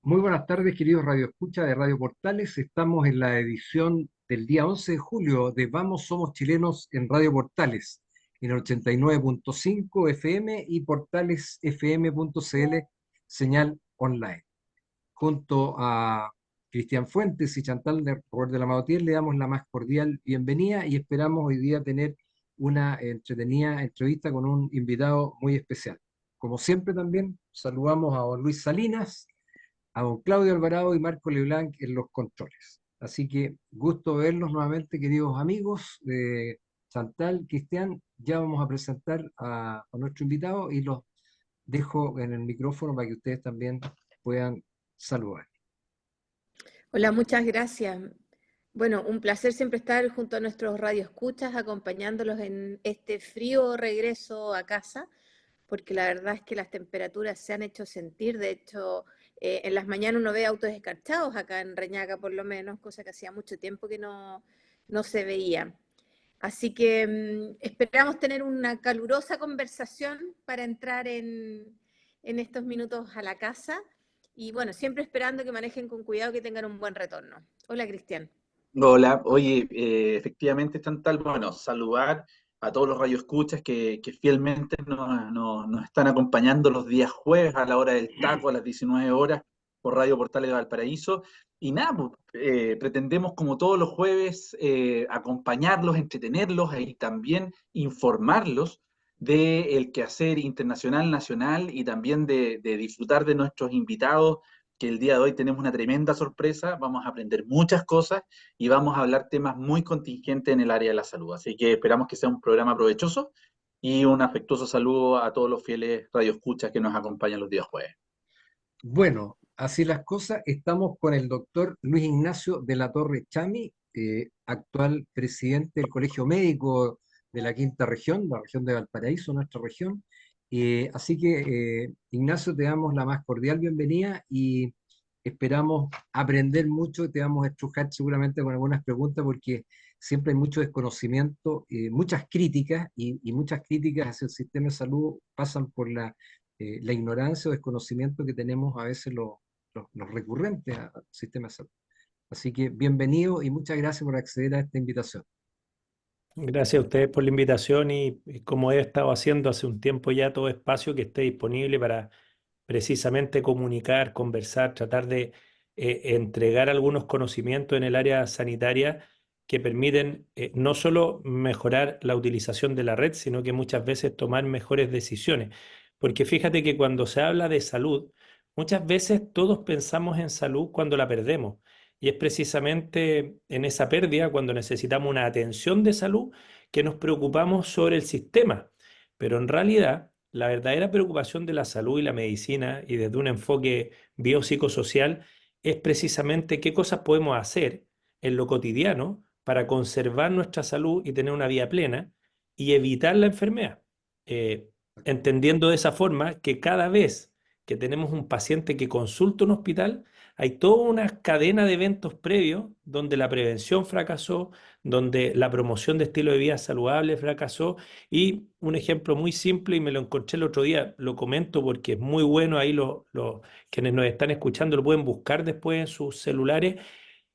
Muy buenas tardes, queridos Radio Escucha de Radio Portales. Estamos en la edición del día 11 de julio de Vamos Somos Chilenos en Radio Portales, en el 89.5 FM y portalesfm.cl, señal online. Junto a Cristian Fuentes y Chantal de Robert de la Madotier, le damos la más cordial bienvenida y esperamos hoy día tener una entretenida entrevista con un invitado muy especial. Como siempre también saludamos a don Luis Salinas, a don Claudio Alvarado y Marco Leblanc en los controles. Así que gusto verlos nuevamente, queridos amigos de Chantal, Cristian. Ya vamos a presentar a nuestro invitado y los dejo en el micrófono para que ustedes también puedan saludar. Hola, muchas gracias. Bueno, un placer siempre estar junto a nuestros radioescuchas, acompañándolos en este frío regreso a casa, porque la verdad es que las temperaturas se han hecho sentir. De hecho, en las mañanas uno ve autos escarchados acá en Reñaca, por lo menos, cosa que hacía mucho tiempo que no se veía. Así que esperamos tener una calurosa conversación para entrar en estos minutos a la casa. Y bueno, siempre esperando que manejen con cuidado, que tengan un buen retorno. Hola, Cristian. Hola, oye, efectivamente, Chantal, bueno, saludar a todos los radioescuchas que fielmente nos están acompañando los días jueves a la hora del taco, a las 19 horas, por Radio Portales de Valparaíso. Y nada, pues, pretendemos como todos los jueves acompañarlos, entretenerlos y también informarlos del quehacer internacional, nacional y también de disfrutar de nuestros invitados, que el día de hoy tenemos una tremenda sorpresa, vamos a aprender muchas cosas y vamos a hablar temas muy contingentes en el área de la salud. Así que esperamos que sea un programa provechoso y un afectuoso saludo a todos los fieles radioescuchas que nos acompañan los días jueves. Bueno, así las cosas, estamos con el doctor Luis Ignacio de la Torre Chami, actual presidente del Colegio Médico de la Quinta Región, la región de Valparaíso, nuestra región. Así que, Ignacio, te damos la más cordial bienvenida y esperamos aprender mucho y te vamos a estrujar seguramente con algunas preguntas porque siempre hay mucho desconocimiento, muchas críticas y muchas críticas hacia el sistema de salud pasan por la ignorancia o desconocimiento que tenemos a veces los recurrentes al sistema de salud. Así que bienvenido y muchas gracias por acceder a esta invitación. Gracias a ustedes por la invitación y como he estado haciendo hace un tiempo ya, todo espacio que esté disponible para precisamente comunicar, conversar, tratar de entregar algunos conocimientos en el área sanitaria que permiten no solo mejorar la utilización de la red, sino que muchas veces tomar mejores decisiones. Porque fíjate que cuando se habla de salud, muchas veces todos pensamos en salud cuando la perdemos. Y es precisamente en esa pérdida, cuando necesitamos una atención de salud, que nos preocupamos sobre el sistema. Pero en realidad, la verdadera preocupación de la salud y la medicina, y desde un enfoque biopsicosocial, es precisamente qué cosas podemos hacer en lo cotidiano para conservar nuestra salud y tener una vida plena y evitar la enfermedad. Eh, Entendiendo de esa forma que cada vez que tenemos un paciente que consulta un hospital, hay toda una cadena de eventos previos donde la prevención fracasó, donde la promoción de estilo de vida saludable fracasó. Y un ejemplo muy simple, y me lo encontré el otro día, lo comento porque es muy bueno, ahí quienes nos están escuchando lo pueden buscar después en sus celulares.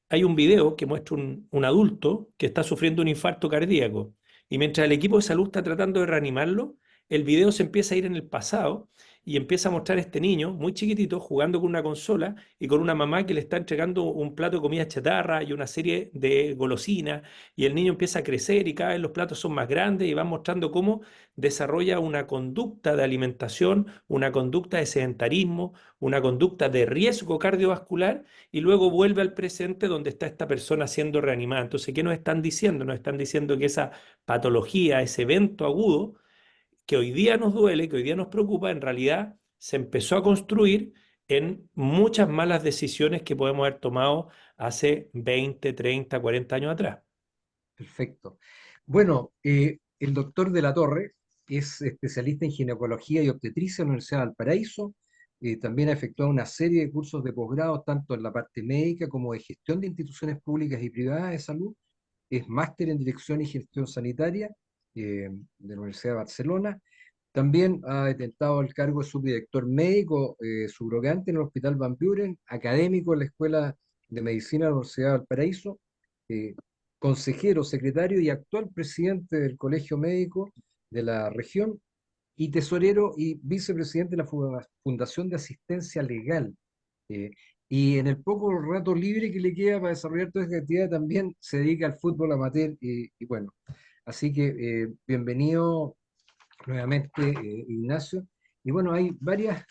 Hay un video que muestra un adulto que está sufriendo un infarto cardíaco y mientras el equipo de salud está tratando de reanimarlo, el video se empieza a ir en el pasado y empieza a mostrar a este niño muy chiquitito jugando con una consola y con una mamá que le está entregando un plato de comida chatarra y una serie de golosinas, y el niño empieza a crecer y cada vez los platos son más grandes y van mostrando cómo desarrolla una conducta de alimentación, una conducta de sedentarismo, una conducta de riesgo cardiovascular, y luego vuelve al presente donde está esta persona siendo reanimada. Entonces, ¿qué nos están diciendo? Nos están diciendo que esa patología, ese evento agudo, que hoy día nos duele, que hoy día nos preocupa, en realidad se empezó a construir en muchas malas decisiones que podemos haber tomado hace 20, 30, 40 años atrás. Perfecto. Bueno, el doctor de la Torre es especialista en ginecología y obstetricia en la Universidad de Valparaíso. También ha efectuado una serie de cursos de posgrado, tanto en la parte médica como de gestión de instituciones públicas y privadas de salud. Es máster en dirección y gestión sanitaria de la Universidad de Barcelona. También ha detentado el cargo de subdirector médico subrogante en el Hospital Van Buren, académico en la Escuela de Medicina de la Universidad de Valparaíso, eh, consejero, secretario y actual presidente del Colegio Médico de la región y tesorero y vicepresidente de la Fundación de Asistencia Legal. Eh, y en el poco rato libre que le queda para desarrollar toda esta actividad también se dedica al fútbol amateur y bueno, así que bienvenido nuevamente, Ignacio. Y bueno, hay varias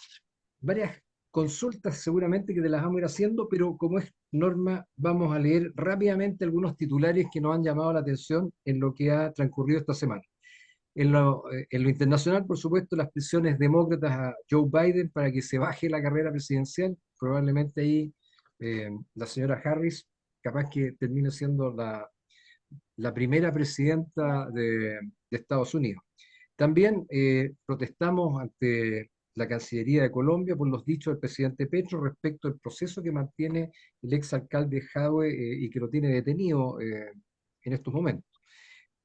consultas seguramente que te las vamos a ir haciendo, pero como es norma, vamos a leer rápidamente algunos titulares que nos han llamado la atención en lo que ha transcurrido esta semana. En lo internacional, por supuesto, las presiones demócratas a Joe Biden para que se baje la carrera presidencial. Probablemente ahí la señora Harris capaz que termine siendo la primera presidenta de Estados Unidos. También protestamos ante la Cancillería de Colombia por los dichos del presidente Petro respecto al proceso que mantiene el exalcalde Jadwe y que lo tiene detenido en estos momentos.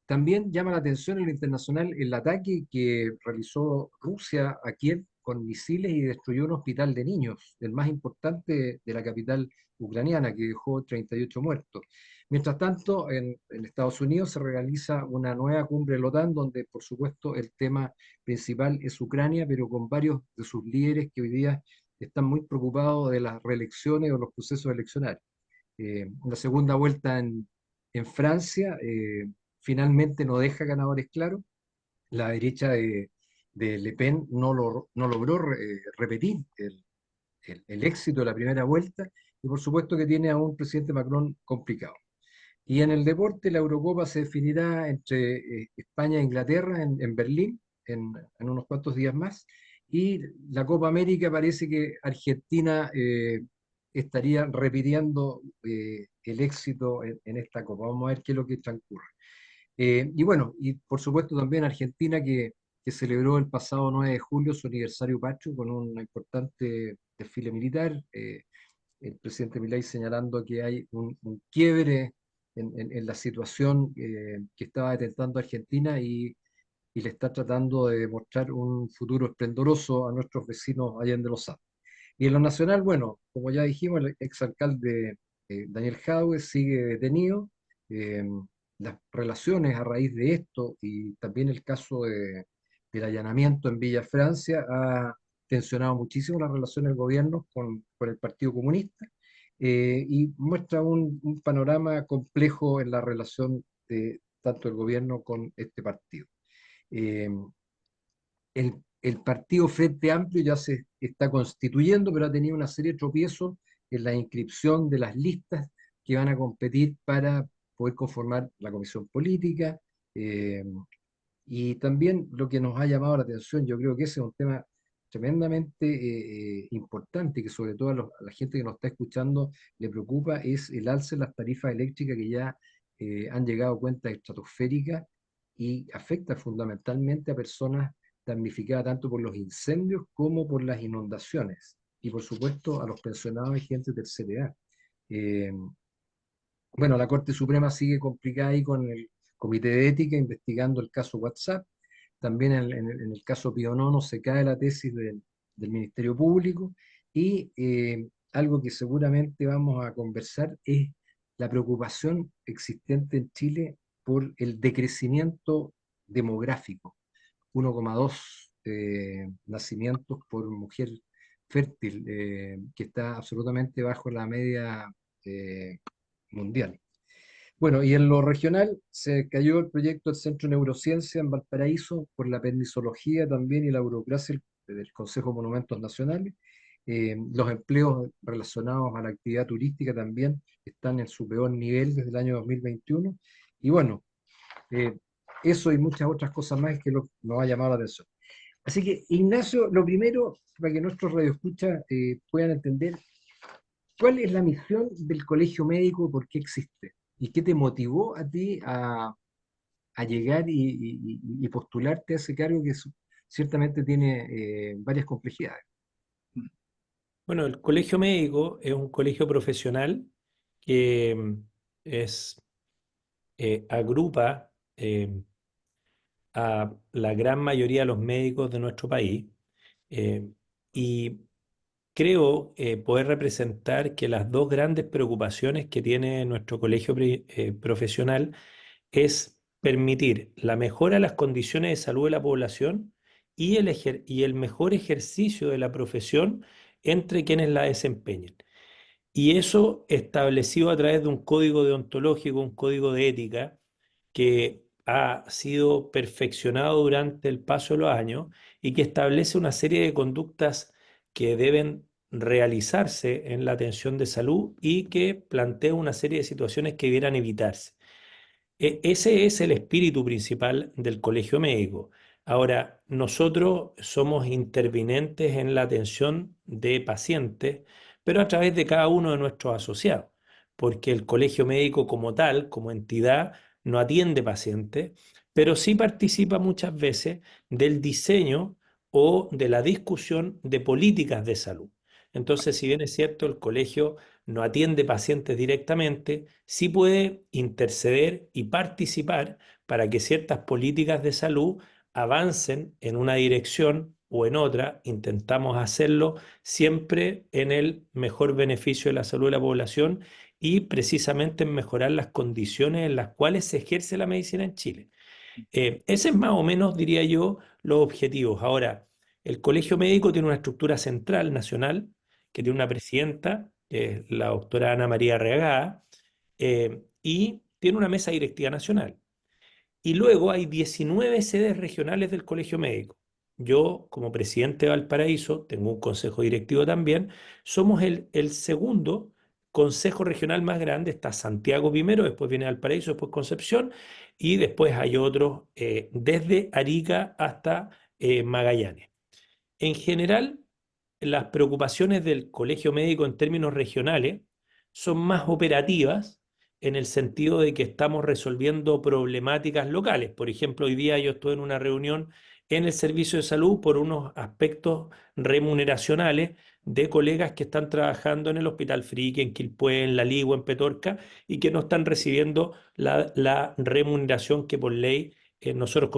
También llama la atención en lo internacional el ataque que realizó Rusia a Kiev con misiles y destruyó un hospital de niños, el más importante de la capital ucraniana, que dejó 38 muertos. Mientras tanto, en Estados Unidos se realiza una nueva cumbre de la OTAN, donde por supuesto el tema principal es Ucrania, pero con varios de sus líderes que hoy día están muy preocupados de las reelecciones o los procesos eleccionarios. Una segunda vuelta en Francia finalmente no deja ganadores claros. La derecha de Le Pen no logró repetir el éxito de la primera vuelta y por supuesto que tiene a un presidente Macron complicado. Y en el deporte, la Eurocopa se definirá entre España e Inglaterra en Berlín en unos cuantos días más. Y la Copa América parece que Argentina estaría repitiendo el éxito en esta Copa. Vamos a ver qué es lo que transcurre. Y bueno, y por supuesto también Argentina que celebró el pasado 9 de julio su aniversario patrio con un importante desfile militar. El presidente Milei señalando que hay un quiebre en la situación que estaba detentando Argentina y le está tratando de mostrar un futuro esplendoroso a nuestros vecinos allende los Andes. Y en lo nacional, bueno, como ya dijimos, el exalcalde Daniel Jadwe sigue detenido. eh, las relaciones a raíz de esto y también el caso del allanamiento en Villa Francia ha tensionado muchísimo las relaciones del gobierno con el Partido Comunista y muestra un panorama complejo en la relación de tanto el gobierno con este partido. Eh, el partido Frente Amplio ya se está constituyendo, pero ha tenido una serie de tropiezos en la inscripción de las listas que van a competir para poder conformar la comisión política. eh, y también lo que nos ha llamado la atención, yo creo que ese es un tema tremendamente importante, que sobre todo a la gente que nos está escuchando le preocupa, es el alza en las tarifas eléctricas que ya han llegado a cuentas estratosféricas y afecta fundamentalmente a personas damnificadas tanto por los incendios como por las inundaciones, y por supuesto a los pensionados y gente del CDA. Eh, bueno, la Corte Suprema sigue complicada ahí con el Comité de Ética investigando el caso WhatsApp. También en el caso Pío Nono se cae la tesis del Ministerio Público y algo que seguramente vamos a conversar es la preocupación existente en Chile por el decrecimiento demográfico. 1,2 nacimientos por mujer fértil, que está absolutamente bajo la media eh, mundial. Bueno, y en lo regional se cayó el proyecto del Centro de Neurociencia en Valparaíso por la permisología también y la burocracia del Consejo de Monumentos Nacionales. Los empleos relacionados a la actividad turística también están en su peor nivel desde el año 2021. Y bueno, eh, eso y muchas otras cosas más que nos ha llamado la atención. Así que, Ignacio, lo primero, para que nuestros radioescuchas puedan entender, ¿cuál es la misión del colegio médico? ¿Por qué existe? ¿Y qué te motivó a ti a llegar y postularte a ese cargo que ciertamente tiene varias complejidades? Bueno, el colegio médico es un colegio profesional que es, agrupa a la gran mayoría de los médicos de nuestro país, y creo poder representar que las dos grandes preocupaciones que tiene nuestro colegio profesional es permitir la mejora de las condiciones de salud de la población y y el mejor ejercicio de la profesión entre quienes la desempeñan. Y eso establecido a través de un código deontológico, un código de ética, que ha sido perfeccionado durante el paso de los años y que establece una serie de conductas que deben realizarse en la atención de salud y que plantea una serie de situaciones que debieran evitarse. Ese es el espíritu principal del colegio médico. Ahora, nosotros somos intervinientes en la atención de pacientes, pero a través de cada uno de nuestros asociados, porque el colegio médico como tal, como entidad, no atiende pacientes, pero sí participa muchas veces del diseño o de la discusión de políticas de salud. Entonces, si bien es cierto, el colegio no atiende pacientes directamente, sí puede interceder y participar para que ciertas políticas de salud avancen en una dirección o en otra. Intentamos hacerlo siempre en el mejor beneficio de la salud de la población y precisamente en mejorar las condiciones en las cuales se ejerce la medicina en Chile. Ese es más o menos, diría yo, los objetivos. Ahora, el colegio médico tiene una estructura central nacional que tiene una presidenta, que es la doctora Ana María Reagada, y tiene una mesa directiva nacional. Y luego hay 19 sedes regionales del colegio médico. Yo, como presidente de Valparaíso, tengo un consejo directivo también, somos el segundo consejo regional más grande. Está Santiago primero, después viene Valparaíso, después Concepción, y después hay otros desde Arica hasta Magallanes. En general, las preocupaciones del colegio médico en términos regionales son más operativas en el sentido de que estamos resolviendo problemáticas locales. Por ejemplo, hoy día yo estoy en una reunión en el servicio de salud por unos aspectos remuneracionales de colegas que están trabajando en el Hospital Frique, en Quilpué, en La Ligua, en Petorca, y que no están recibiendo la remuneración que por ley nosotros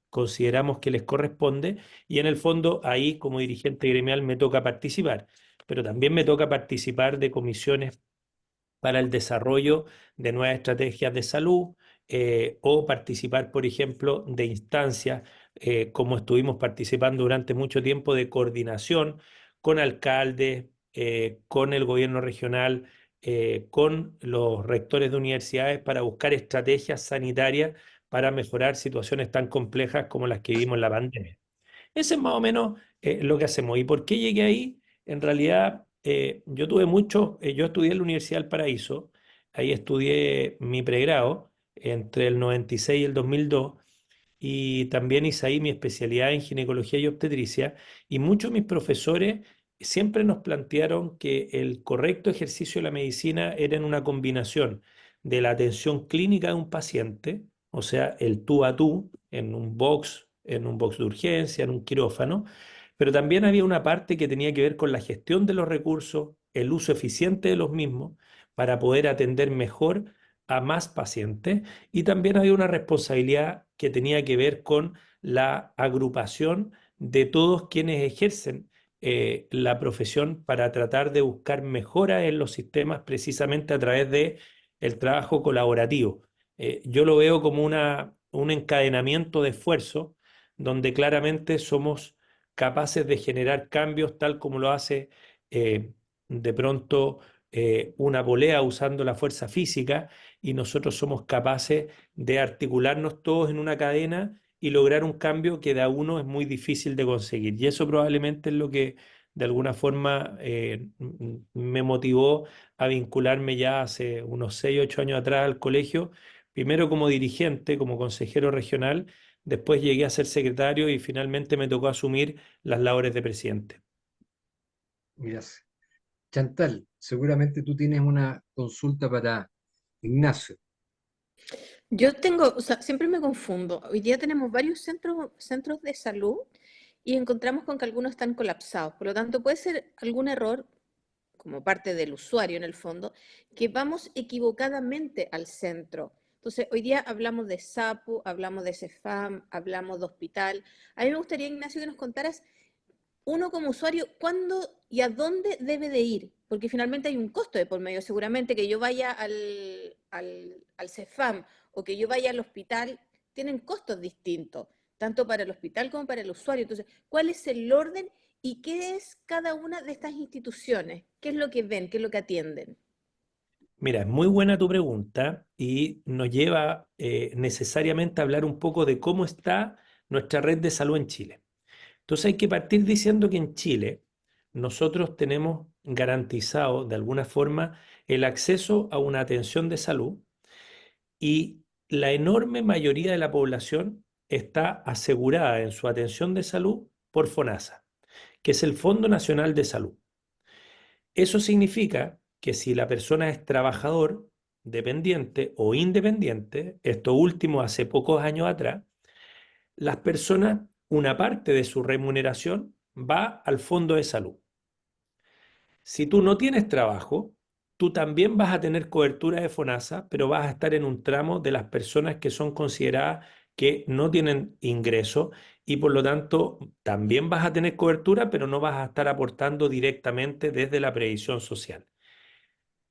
consideramos que les corresponde, y en el fondo ahí como dirigente gremial me toca participar, pero también me toca participar de comisiones para el desarrollo de nuevas estrategias de salud, o participar, por ejemplo, de instancias como estuvimos participando durante mucho tiempo de coordinación con alcaldes, con el gobierno regional, con los rectores de universidades para buscar estrategias sanitarias para mejorar situaciones tan complejas como las que vivimos en la pandemia. Ese es más o menos lo que hacemos. ¿Y por qué llegué ahí? En realidad, yo estudié en la Universidad del Paraíso, ahí estudié mi pregrado entre el 96 y el 2002, y también hice ahí mi especialidad en ginecología y obstetricia, y muchos de mis profesores siempre nos plantearon que el correcto ejercicio de la medicina era en una combinación de la atención clínica de un paciente, o sea, el tú a tú, en un box de urgencia, en un quirófano, pero también había una parte que tenía que ver con la gestión de los recursos, el uso eficiente de los mismos, para poder atender mejor a más pacientes, y también había una responsabilidad que tenía que ver con la agrupación de todos quienes ejercen la profesión para tratar de buscar mejoras en los sistemas precisamente a través de el trabajo colaborativo. Yo lo veo como un encadenamiento de esfuerzo donde claramente somos capaces de generar cambios tal como lo hace eh, de pronto una polea usando la fuerza física, y nosotros somos capaces de articularnos todos en una cadena y lograr un cambio que de a uno es muy difícil de conseguir. Y eso probablemente es lo que de alguna forma me motivó a vincularme ya hace unos 6 8 años atrás al colegio, primero como dirigente, como consejero regional, después llegué a ser secretario y finalmente me tocó asumir las labores de presidente. Gracias. Chantal, seguramente tú tienes una consulta para Ignacio. Yo tengo, o sea, siempre me confundo. Hoy día tenemos varios centros de salud y encontramos con que algunos están colapsados. Por lo tanto, puede ser algún error como parte del usuario en el fondo, que vamos equivocadamente al centro. Entonces, hoy día hablamos de SAPU, hablamos de CEFAM, hablamos de hospital. A mí me gustaría, Ignacio, que nos contaras, uno como usuario, cuándo y a dónde debe de ir, porque finalmente hay un costo de por medio. Seguramente que yo vaya al CEFAM o que yo vaya al hospital, tienen costos distintos, tanto para el hospital como para el usuario. Entonces, ¿cuál es el orden y qué es cada una de estas instituciones? ¿Qué es lo que ven? ¿Qué es lo que atienden? Mira, es muy buena tu pregunta y nos lleva necesariamente a hablar un poco de cómo está nuestra red de salud en Chile. Entonces hay que partir diciendo que en Chile nosotros tenemos garantizado de alguna forma el acceso a una atención de salud y la enorme mayoría de la población está asegurada en su atención de salud por FONASA, que es el Fondo Nacional de Salud. Eso significa que si la persona es trabajador, dependiente o independiente, esto último hace pocos años atrás, las personas, una parte de su remuneración va al fondo de salud. Si tú no tienes trabajo, tú también vas a tener cobertura de FONASA, pero vas a estar en un tramo de las personas que son consideradas que no tienen ingreso y por lo tanto también vas a tener cobertura, pero no vas a estar aportando directamente desde la previsión social.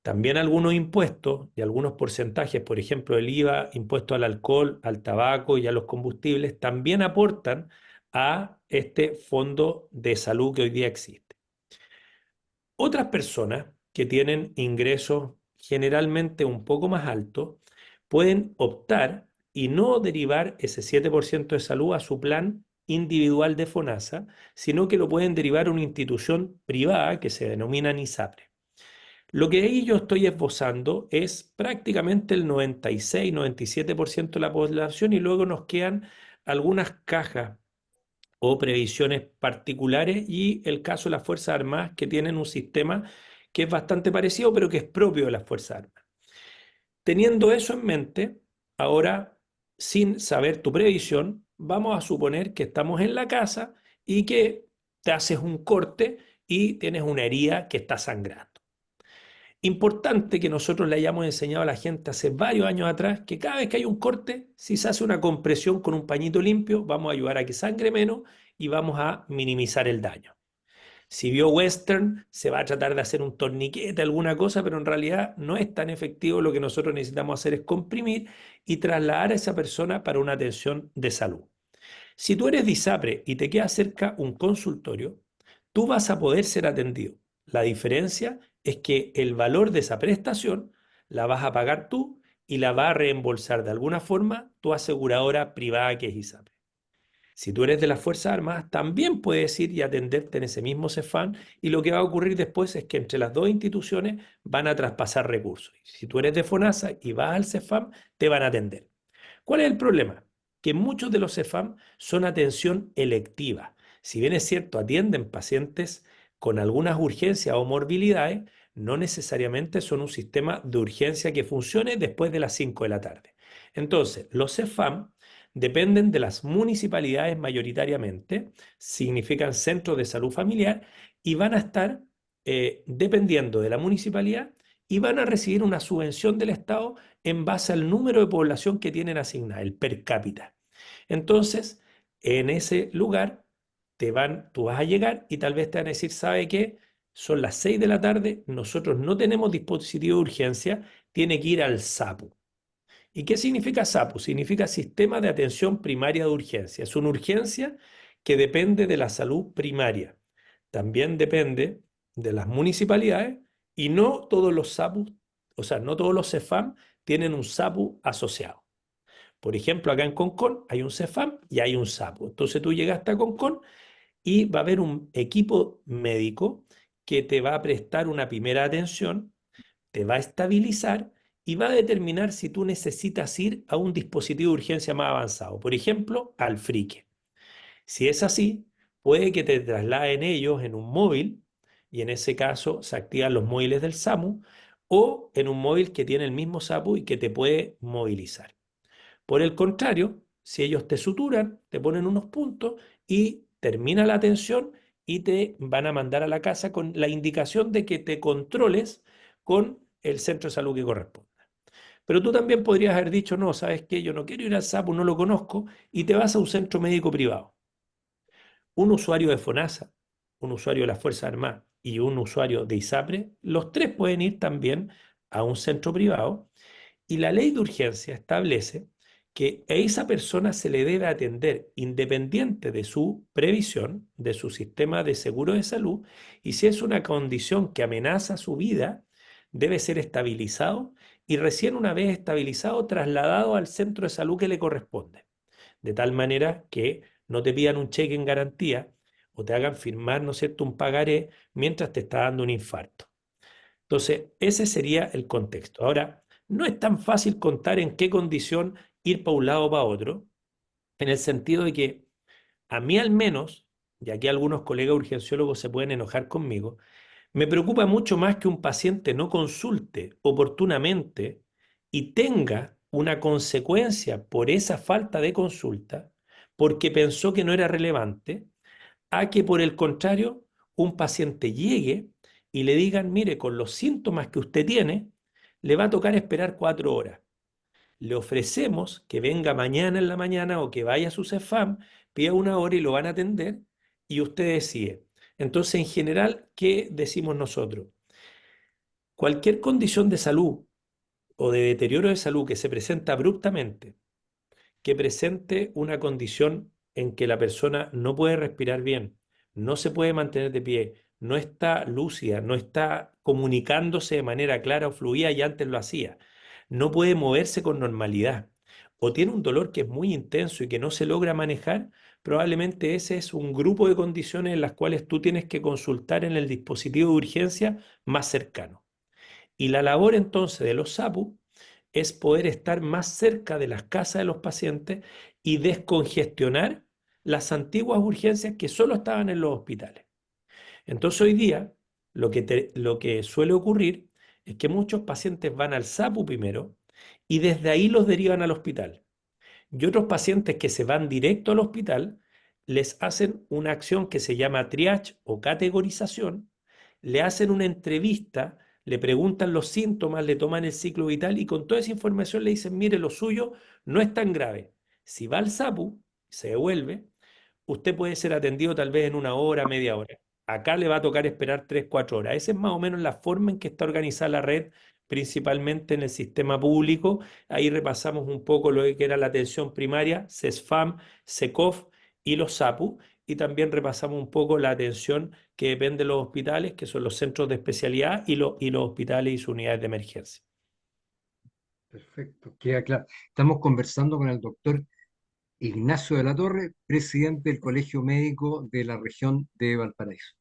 También algunos impuestos y algunos porcentajes, por ejemplo, el IVA, impuesto al alcohol, al tabaco y a los combustibles, también aportan a este fondo de salud que hoy día existe. Otras personas que tienen ingresos generalmente un poco más altos pueden optar y no derivar ese 7% de salud a su plan individual de FONASA, sino que lo pueden derivar a una institución privada que se denomina ISAPRE. Lo que ahí yo estoy esbozando es prácticamente el 96-97% de la población y luego nos quedan algunas cajas o previsiones particulares y el caso de las Fuerzas Armadas que tienen un sistema que es bastante parecido pero que es propio de las Fuerzas Armadas. Teniendo eso en mente, ahora sin saber tu previsión, vamos a suponer que estamos en la casa y que te haces un corte y tienes una herida que está sangrando. Importante que nosotros le hayamos enseñado a la gente hace varios años atrás que cada vez que hay un corte, si se hace una compresión con un pañito limpio, vamos a ayudar a que sangre menos y vamos a minimizar el daño. Si vio western, se va a tratar de hacer un torniquete, alguna cosa, pero en realidad no es tan efectivo. Lo que nosotros necesitamos hacer es comprimir y trasladar a esa persona para una atención de salud. Si tú eres de ISAPRE y te queda cerca un consultorio, tú vas a poder ser atendido. La diferencia es que el valor de esa prestación la vas a pagar tú y la va a reembolsar de alguna forma tu aseguradora privada que es ISAPRE. Si tú eres de las Fuerzas Armadas, también puedes ir y atenderte en ese mismo CEFAM y lo que va a ocurrir después es que entre las dos instituciones van a traspasar recursos. Si tú eres de FONASA y vas al CEFAM, te van a atender. ¿Cuál es el problema? Que muchos de los CEFAM son atención electiva. Si bien es cierto, atienden pacientes con algunas urgencias o morbilidades, no necesariamente son un sistema de urgencia que funcione después de las 5 de la tarde. Entonces, los CEFAM dependen de las municipalidades mayoritariamente, significan centros de salud familiar y van a estar dependiendo de la municipalidad y van a recibir una subvención del Estado en base al número de población que tienen asignada, el per cápita. Entonces, en ese lugar tú vas a llegar y tal vez te van a decir, ¿sabe qué? Son las 6 de la tarde, nosotros no tenemos dispositivo de urgencia, tiene que ir al SAPU. ¿Y qué significa SAPU? Significa Sistema de Atención Primaria de Urgencia. Es una urgencia que depende de la salud primaria. También depende de las municipalidades y no todos los SAPU, o sea, no todos los CEFAM tienen un SAPU asociado. Por ejemplo, acá en Concón hay un CEFAM y hay un SAPU. Entonces tú llegas hasta Concón y va a haber un equipo médico que te va a prestar una primera atención, te va a estabilizar y va a determinar si tú necesitas ir a un dispositivo de urgencia más avanzado, por ejemplo, al FRIQUE. Si es así, puede que te trasladen ellos en un móvil, y en ese caso se activan los móviles del SAMU, o en un móvil que tiene el mismo SAPU y que te puede movilizar. Por el contrario, si ellos te suturan, te ponen unos puntos y termina la atención y te van a mandar a la casa con la indicación de que te controles con el centro de salud que corresponda. Pero tú también podrías haber dicho, no, ¿sabes qué? Yo no quiero ir al SAPU, no lo conozco, y te vas a un centro médico privado. Un usuario de FONASA, un usuario de las Fuerzas Armadas y un usuario de ISAPRE, los tres pueden ir también a un centro privado y la ley de urgencia establece que a esa persona se le debe atender independiente de su previsión, de su sistema de seguro de salud, y si es una condición que amenaza su vida, debe ser estabilizado y recién una vez estabilizado, trasladado al centro de salud que le corresponde. De tal manera que no te pidan un cheque en garantía o te hagan firmar, ¿no es cierto?, un pagaré mientras te está dando un infarto. Entonces, ese sería el contexto. Ahora, no es tan fácil contar en qué condición ir para un lado o para otro, en el sentido de que a mí al menos, y aquí algunos colegas urgenciólogos se pueden enojar conmigo, me preocupa mucho más que un paciente no consulte oportunamente y tenga una consecuencia por esa falta de consulta, porque pensó que no era relevante, a que por el contrario un paciente llegue y le digan, mire, con los síntomas que usted tiene, le va a tocar esperar 4 horas. Le ofrecemos que venga mañana en la mañana o que vaya a su CEFAM, pida una hora y lo van a atender y usted decide. Entonces, en general, ¿qué decimos nosotros? Cualquier condición de salud o de deterioro de salud que se presenta abruptamente, que presente una condición en que la persona no puede respirar bien, no se puede mantener de pie, no está lúcida, no está comunicándose de manera clara o fluida y antes lo hacía, no puede moverse con normalidad o tiene un dolor que es muy intenso y que no se logra manejar, probablemente ese es un grupo de condiciones en las cuales tú tienes que consultar en el dispositivo de urgencia más cercano. Y la labor entonces de los SAPU es poder estar más cerca de las casas de los pacientes y descongestionar las antiguas urgencias que solo estaban en los hospitales. Entonces hoy día lo que suele ocurrir es que muchos pacientes van al SAPU primero y desde ahí los derivan al hospital. Y otros pacientes que se van directo al hospital les hacen una acción que se llama triage o categorización, le hacen una entrevista, le preguntan los síntomas, le toman el ciclo vital y con toda esa información le dicen, mire, lo suyo no es tan grave. Si va al SAPU, se devuelve, usted puede ser atendido tal vez en una hora, media hora. Acá le va a tocar esperar 3, 4 horas. Esa es más o menos la forma en que está organizada la red, principalmente en el sistema público. Ahí repasamos un poco lo que era la atención primaria, CESFAM, SECOF y los SAPU. Y también repasamos un poco la atención que depende de los hospitales, que son los centros de especialidad y los hospitales y sus unidades de emergencia. Perfecto, queda claro. Estamos conversando con el doctor Ignacio de la Torre, presidente del Colegio Médico de la región de Valparaíso.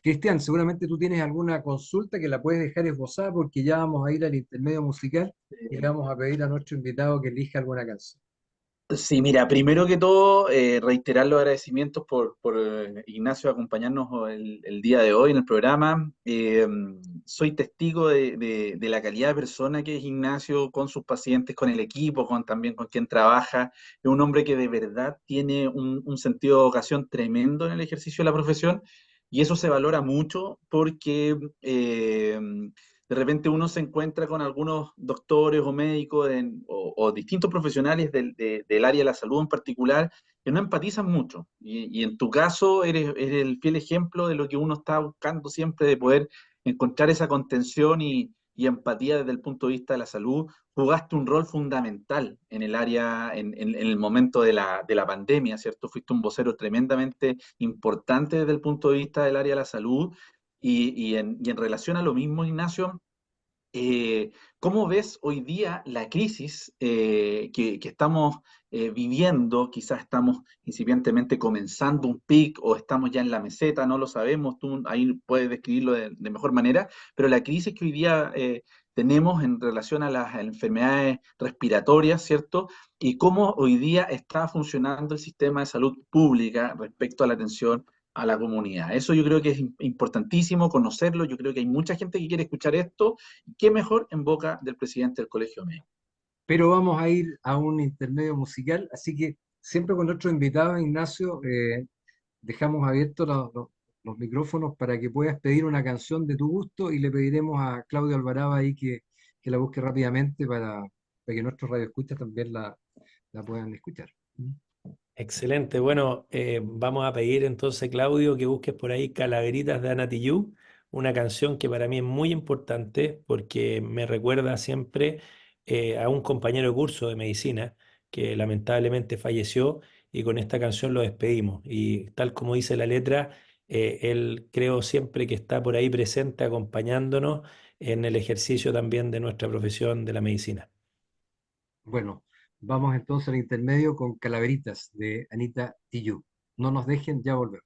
Cristian, seguramente tú tienes alguna consulta que la puedes dejar esbozada porque ya vamos a ir al intermedio musical y le vamos a pedir a nuestro invitado que elija alguna canción. Sí, mira, primero que todo, reiterar los agradecimientos por Ignacio acompañarnos el día de hoy en el programa. Soy testigo de la calidad de persona que es Ignacio con sus pacientes, con el equipo, también con quien trabaja. Es un hombre que de verdad tiene un sentido de vocación tremendo en el ejercicio de la profesión y eso se valora mucho porque de repente uno se encuentra con algunos doctores o médicos o distintos profesionales del área de la salud en particular que no empatizan mucho. Y en tu caso eres el fiel ejemplo de lo que uno está buscando siempre, de poder encontrar esa contención y empatía desde el punto de vista de la salud. Jugaste un rol fundamental en el área, en el momento de la pandemia, ¿cierto? Fuiste un vocero tremendamente importante desde el punto de vista del área de la salud. Y en relación a lo mismo, Ignacio, ¿cómo ves hoy día la crisis que estamos viviendo? Quizás estamos incipientemente comenzando un pic o estamos ya en la meseta, no lo sabemos, tú ahí puedes describirlo de mejor manera, pero la crisis que hoy día tenemos en relación a las enfermedades respiratorias, ¿cierto? Y cómo hoy día está funcionando el sistema de salud pública respecto a la atención a la comunidad. Eso yo creo que es importantísimo conocerlo. Yo creo que hay mucha gente que quiere escuchar esto. ¿Qué mejor en boca del presidente del Colegio Médico? Pero vamos a ir a un intermedio musical, así que siempre con nuestro invitado, Ignacio, dejamos abiertos los micrófonos para que puedas pedir una canción de tu gusto y le pediremos a Claudio Alvarado ahí que que la busque rápidamente para que nuestros radioescuchas también la puedan escuchar. Excelente. Bueno, vamos a pedir entonces, Claudio, que busques por ahí Calaveritas de Ana Tijoux, una canción que para mí es muy importante porque me recuerda siempre a un compañero de curso de medicina que lamentablemente falleció y con esta canción lo despedimos. Y tal como dice la letra, él creo siempre que está por ahí presente acompañándonos en el ejercicio también de nuestra profesión de la medicina. Bueno, vamos entonces al intermedio con Calaveritas de Anita Tijoux. No nos dejen, ya volvemos.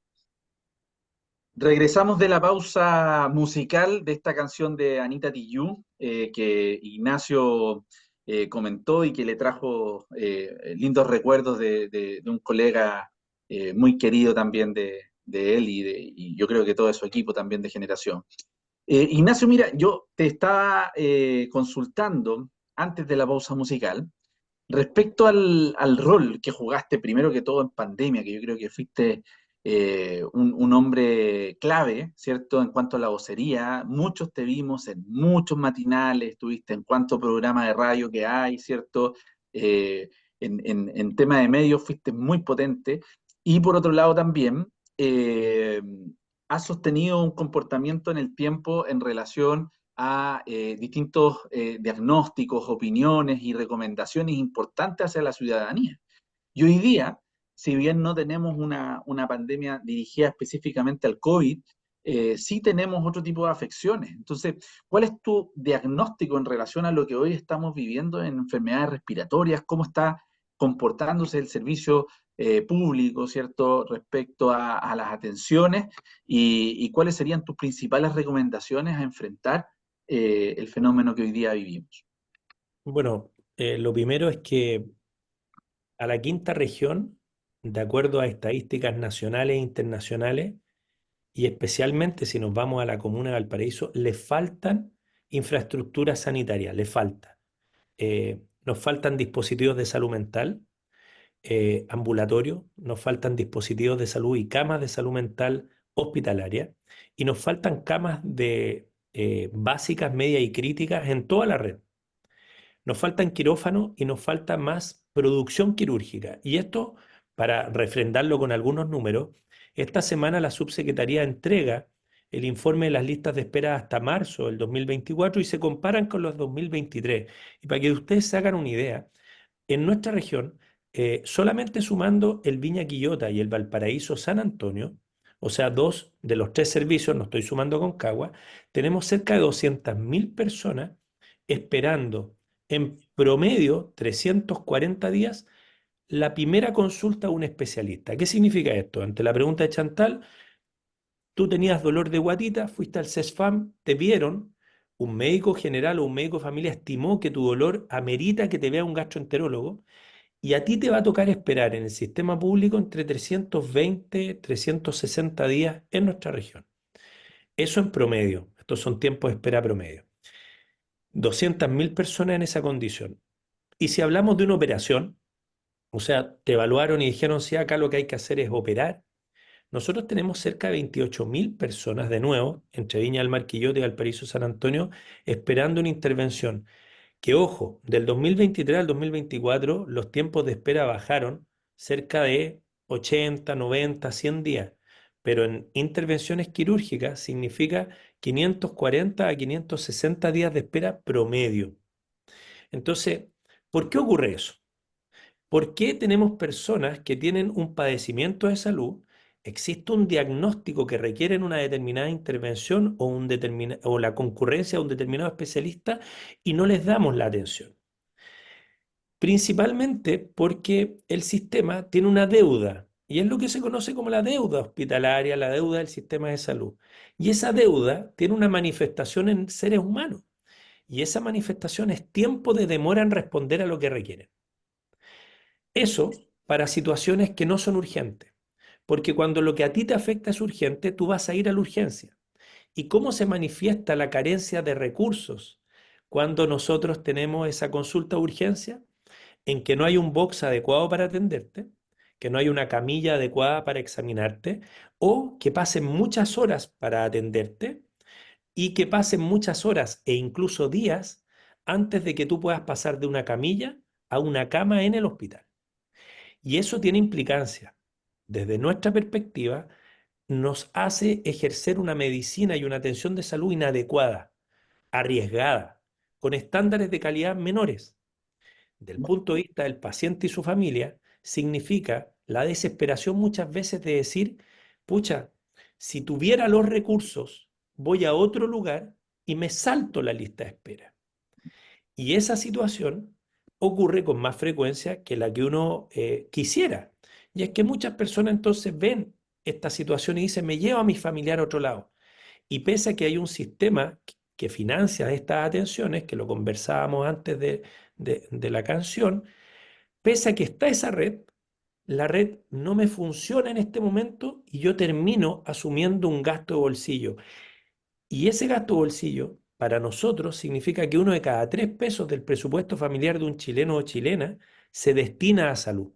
Regresamos de la pausa musical de esta canción de Anita Tijoux, que Ignacio comentó y que le trajo lindos recuerdos de un colega muy querido también de él y yo creo que todo su equipo también de generación. Ignacio, mira, yo te estaba consultando antes de la pausa musical respecto al rol que jugaste primero que todo en pandemia, que yo creo que fuiste un hombre clave, ¿cierto? En cuanto a la vocería, muchos te vimos en muchos matinales, estuviste en cuantos programas de radio que hay, ¿cierto? Eh, en tema de medios fuiste muy potente. Y por otro lado también, has sostenido un comportamiento en el tiempo en relación a distintos diagnósticos, opiniones y recomendaciones importantes hacia la ciudadanía. Y hoy día, si bien no tenemos una pandemia dirigida específicamente al COVID, sí tenemos otro tipo de afecciones. Entonces, ¿cuál es tu diagnóstico en relación a lo que hoy estamos viviendo en enfermedades respiratorias? ¿Cómo está comportándose el servicio público, ¿cierto?, respecto a las atenciones y cuáles serían tus principales recomendaciones a enfrentar el fenómeno que hoy día vivimos? Bueno, lo primero es que a la quinta región, de acuerdo a estadísticas nacionales e internacionales, y especialmente si nos vamos a la comuna de Valparaíso, le faltan infraestructuras sanitarias, le falta. Nos faltan dispositivos de salud mental, ambulatorios, nos faltan dispositivos de salud y camas de salud mental hospitalaria, y nos faltan camas de básicas, medias y críticas en toda la red. Nos faltan quirófanos y nos falta más producción quirúrgica. Y esto, para refrendarlo con algunos números, esta semana la subsecretaría entrega el informe de las listas de espera hasta marzo del 2024 y se comparan con los 2023. Y para que ustedes se hagan una idea, en nuestra región, solamente sumando el Viña Quillota y el Valparaíso San Antonio, o sea, dos de los tres servicios, no estoy sumando Concagua, tenemos cerca de 200.000 personas esperando en promedio 340 días la primera consulta a un especialista. ¿Qué significa esto? Ante la pregunta de Chantal, tú tenías dolor de guatita, fuiste al CESFAM, te vieron, un médico general o un médico de familia estimó que tu dolor amerita que te vea un gastroenterólogo y a ti te va a tocar esperar en el sistema público entre 320, 360 días en nuestra región. Eso en promedio. Estos son tiempos de espera promedio. 200.000 personas en esa condición. Y si hablamos de una operación, o sea, te evaluaron y dijeron, sí, acá lo que hay que hacer es operar. Nosotros tenemos cerca de 28.000 personas de nuevo, entre Viña del Mar, Quillota y Valparaíso, San Antonio, esperando una intervención. Que ojo, del 2023 al 2024 los tiempos de espera bajaron cerca de 80, 90, 100 días, pero en intervenciones quirúrgicas significa 540 a 560 días de espera promedio. Entonces, ¿por qué ocurre eso? ¿Por qué tenemos personas que tienen un padecimiento de salud? Existe un diagnóstico que requieren una determinada intervención o la concurrencia de un determinado especialista y no les damos la atención. Principalmente porque el sistema tiene una deuda y es lo que se conoce como la deuda hospitalaria, la deuda del sistema de salud. Y esa deuda tiene una manifestación en seres humanos y esa manifestación es tiempo de demora en responder a lo que requieren. Eso para situaciones que no son urgentes, porque cuando lo que a ti te afecta es urgente, tú vas a ir a la urgencia. ¿Y cómo se manifiesta la carencia de recursos cuando nosotros tenemos esa consulta de urgencia? En que no hay un box adecuado para atenderte, que no hay una camilla adecuada para examinarte, o que pasen muchas horas para atenderte y que pasen muchas horas e incluso días antes de que tú puedas pasar de una camilla a una cama en el hospital. Y eso tiene implicancias. Desde nuestra perspectiva, nos hace ejercer una medicina y una atención de salud inadecuada, arriesgada, con estándares de calidad menores. Del punto de vista del paciente y su familia, significa la desesperación muchas veces de decir, pucha, si tuviera los recursos, voy a otro lugar y me salto la lista de espera. Y esa situación ocurre con más frecuencia que la que uno quisiera. Y es que muchas personas entonces ven esta situación y dicen, me llevo a mi familiar a otro lado. Y pese a que hay un sistema que financia estas atenciones, que lo conversábamos antes de la canción, pese a que está esa red, la red no me funciona en este momento y yo termino asumiendo un gasto de bolsillo. Y ese gasto de bolsillo para nosotros significa que 1 de cada 3 pesos del presupuesto familiar de un chileno o chilena se destina a salud.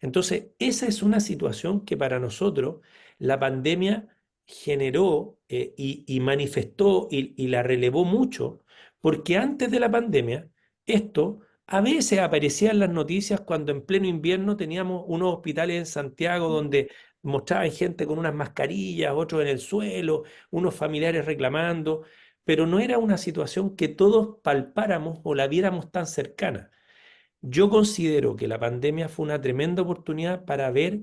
Entonces, esa es una situación que para nosotros la pandemia generó y manifestó y la relevó mucho, porque antes de la pandemia, esto a veces aparecía en las noticias cuando en pleno invierno teníamos unos hospitales en Santiago donde mostraban gente con unas mascarillas, otros en el suelo, unos familiares reclamando, pero no era una situación que todos palpáramos o la viéramos tan cercana. Yo considero que la pandemia fue una tremenda oportunidad para haber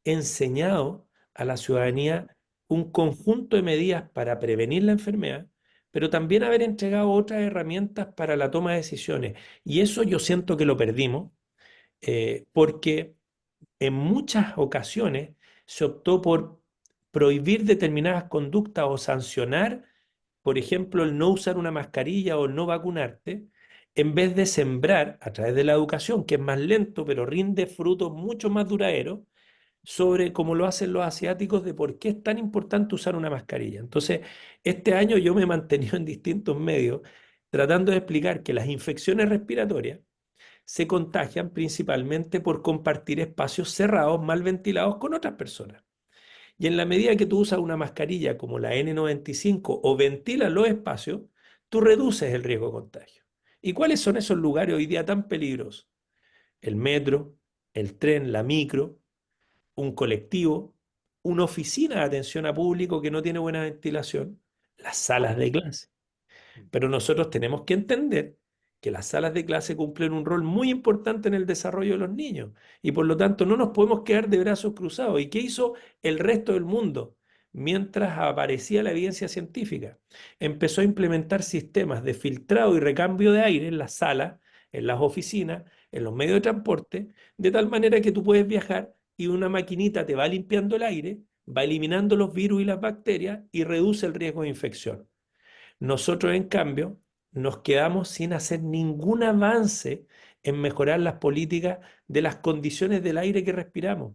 enseñado a la ciudadanía un conjunto de medidas para prevenir la enfermedad, pero también haber entregado otras herramientas para la toma de decisiones. Y eso yo siento que lo perdimos, porque en muchas ocasiones se optó por prohibir determinadas conductas o sancionar, por ejemplo, el no usar una mascarilla o el no vacunarte, en vez de sembrar a través de la educación, que es más lento, pero rinde frutos mucho más duraderos, sobre cómo lo hacen los asiáticos, de por qué es tan importante usar una mascarilla. Entonces, este año yo me he mantenido en distintos medios tratando de explicar que las infecciones respiratorias se contagian principalmente por compartir espacios cerrados, mal ventilados con otras personas. Y en la medida que tú usas una mascarilla como la N95 o ventilas los espacios, tú reduces el riesgo de contagio. ¿Y cuáles son esos lugares hoy día tan peligrosos? El metro, el tren, la micro, un colectivo, una oficina de atención a público que no tiene buena ventilación, las salas de clase. Pero nosotros tenemos que entender que las salas de clase cumplen un rol muy importante en el desarrollo de los niños y por lo tanto no nos podemos quedar de brazos cruzados. ¿Y qué hizo el resto del mundo? Mientras aparecía la evidencia científica, empezó a implementar sistemas de filtrado y recambio de aire en las salas, en las oficinas, en los medios de transporte, de tal manera que tú puedes viajar y una maquinita te va limpiando el aire, va eliminando los virus y las bacterias y reduce el riesgo de infección. Nosotros, en cambio, nos quedamos sin hacer ningún avance en mejorar las políticas de las condiciones del aire que respiramos.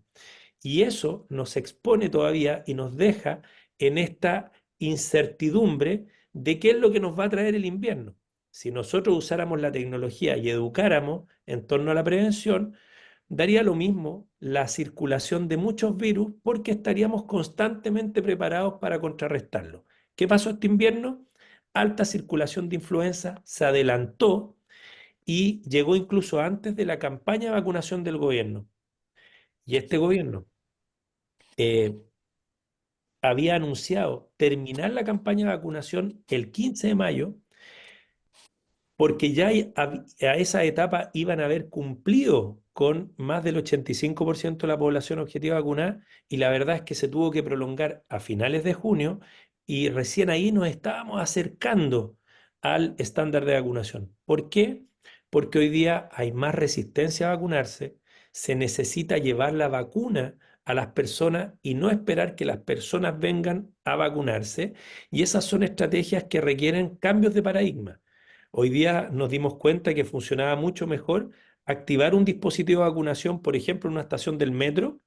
Y eso nos expone todavía y nos deja en esta incertidumbre de qué es lo que nos va a traer el invierno. Si nosotros usáramos la tecnología y educáramos en torno a la prevención, daría lo mismo la circulación de muchos virus porque estaríamos constantemente preparados para contrarrestarlo. ¿Qué pasó este invierno? Alta circulación de influenza, se adelantó y llegó incluso antes de la campaña de vacunación del gobierno. Y este gobierno eh, había anunciado terminar la campaña de vacunación el 15 de mayo porque ya a esa etapa iban a haber cumplido con más del 85% de la población objetiva vacunada y la verdad es que se tuvo que prolongar a finales de junio y recién ahí nos estábamos acercando al estándar de vacunación. ¿Por qué? Porque hoy día hay más resistencia a vacunarse, se necesita llevar la vacuna a las personas y no esperar que las personas vengan a vacunarse y esas son estrategias que requieren cambios de paradigma. Hoy día nos dimos cuenta que funcionaba mucho mejor activar un dispositivo de vacunación, por ejemplo, en una estación del metro,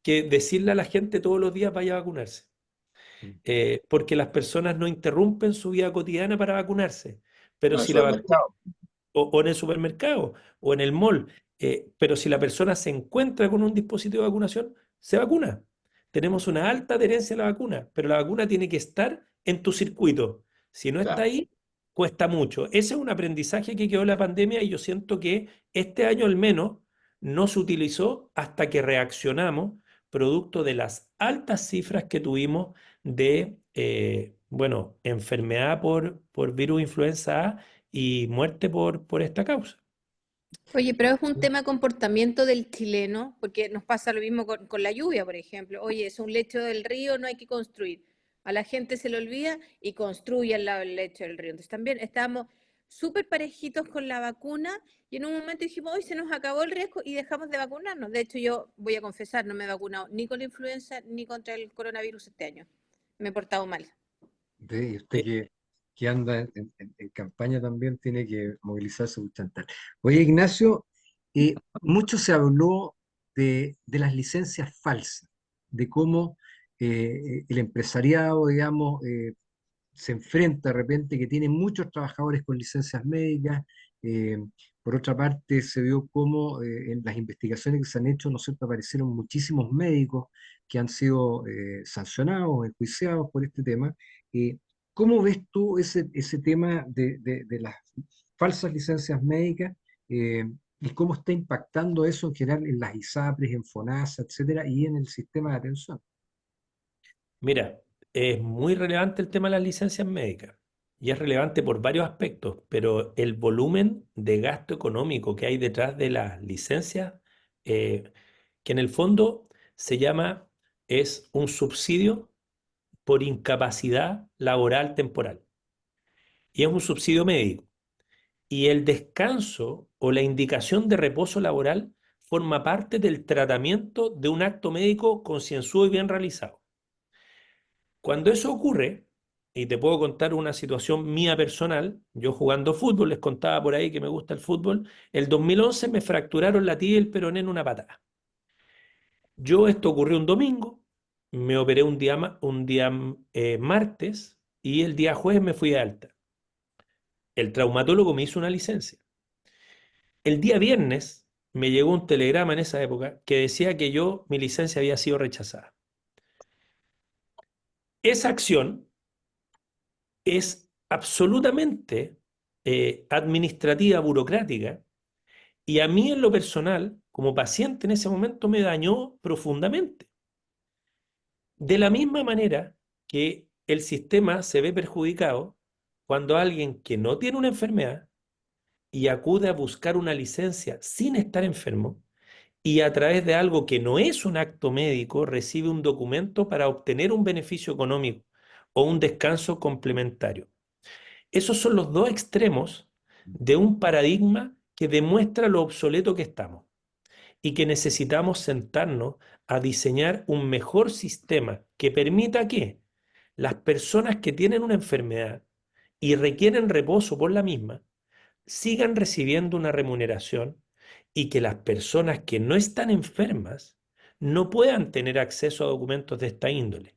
que decirle a la gente todos los días vaya a vacunarse. Porque las personas no interrumpen su vida cotidiana para vacunarse. Pero No, en el si la vacuna, supermercado. o en el supermercado, o en el mall, pero si la persona se encuentra con un dispositivo de vacunación, se vacuna. Tenemos una alta adherencia a la vacuna, pero la vacuna tiene que estar en tu circuito. Si no está Claro. ahí, cuesta mucho. Ese es un aprendizaje que quedó en la pandemia y yo siento que este año al menos no se utilizó hasta que reaccionamos producto de las altas cifras que tuvimos de, bueno, enfermedad por virus influenza A y muerte por esta causa. Oye, pero es un tema de comportamiento del chileno, porque nos pasa lo mismo con la lluvia, por ejemplo. Oye, es un lecho del río, no hay que construir. A la gente se le olvida y construye al lado del lecho del río. Entonces también estábamos súper parejitos con la vacuna y en un momento dijimos, hoy se nos acabó el riesgo y dejamos de vacunarnos. De hecho, yo voy a confesar, no me he vacunado ni con la influenza ni contra el coronavirus este año. Me he portado mal. Y usted que anda en campaña también tiene que movilizarse un chantal. Oye, Ignacio, mucho se habló de las licencias falsas, de cómo el empresariado, digamos, se enfrenta de repente que tiene muchos trabajadores con licencias médicas. eh, por otra parte, se vio cómo en las investigaciones que se han hecho, ¿no es cierto?, aparecieron muchísimos médicos que han sido sancionados, enjuiciados por este tema. Eh, ¿Cómo ves tú ese tema de las falsas licencias médicas y cómo está impactando eso en general en las ISAPRES, en FONASA, etcétera, y en el sistema de atención? Mira, es muy relevante el tema de las licencias médicas y es relevante por varios aspectos, pero el volumen de gasto económico que hay detrás de las licencias, eh, que en el fondo se llama, es un subsidio por incapacidad laboral temporal y es un subsidio médico. Y el descanso o la indicación de reposo laboral forma parte del tratamiento de un acto médico concienzudo y bien realizado. Cuando eso ocurre, y te puedo contar una situación mía personal, yo jugando fútbol, les contaba por ahí que me gusta el fútbol, el 2011 me fracturaron la tibia y el peroné en una patada. Esto ocurrió un domingo, me operé un día martes y el día jueves me fui de alta. El traumatólogo me hizo una licencia. El día viernes me llegó un telegrama en esa época que decía que mi licencia había sido rechazada. Esa acción es absolutamente administrativa, burocrática, y a mí en lo personal, como paciente en ese momento, me dañó profundamente. De la misma manera que el sistema se ve perjudicado cuando alguien que no tiene una enfermedad y acude a buscar una licencia sin estar enfermo y a través de algo que no es un acto médico recibe un documento para obtener un beneficio económico o un descanso complementario. Esos son los dos extremos de un paradigma que demuestra lo obsoleto que estamos y que necesitamos sentarnos a diseñar un mejor sistema que permita que las personas que tienen una enfermedad y requieren reposo por la misma sigan recibiendo una remuneración y que las personas que no están enfermas no puedan tener acceso a documentos de esta índole.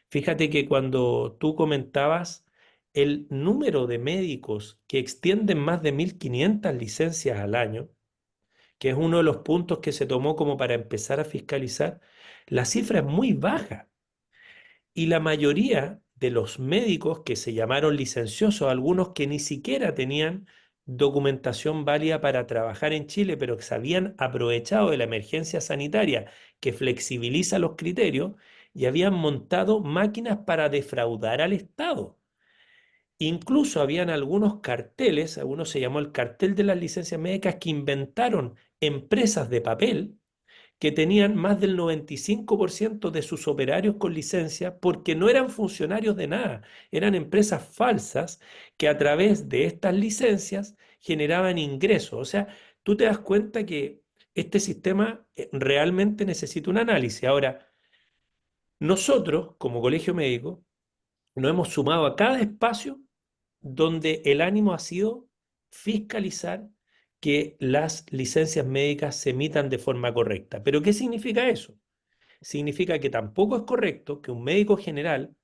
Fíjate que cuando tú comentabas el número de médicos que extienden más de 1.500 licencias al año, que es uno de los puntos que se tomó como para empezar a fiscalizar, la cifra es muy baja. Y la mayoría de los médicos que se llamaron licenciosos, algunos que ni siquiera tenían documentación válida para trabajar en Chile, pero que se habían aprovechado de la emergencia sanitaria que flexibiliza los criterios y habían montado máquinas para defraudar al Estado. Incluso habían algunos carteles, algunos se llamó el cartel de las licencias médicas, que inventaron empresas de papel que tenían más del 95% de sus operarios con licencia porque no eran funcionarios de nada, eran empresas falsas que a través de estas licencias generaban ingresos. O sea, tú te das cuenta que este sistema realmente necesita un análisis. Ahora, nosotros, como colegio médico, nos hemos sumado a cada espacio donde el ánimo ha sido fiscalizar que las licencias médicas se emitan de forma correcta. ¿Pero qué significa eso? Significa que tampoco es correcto que un médico general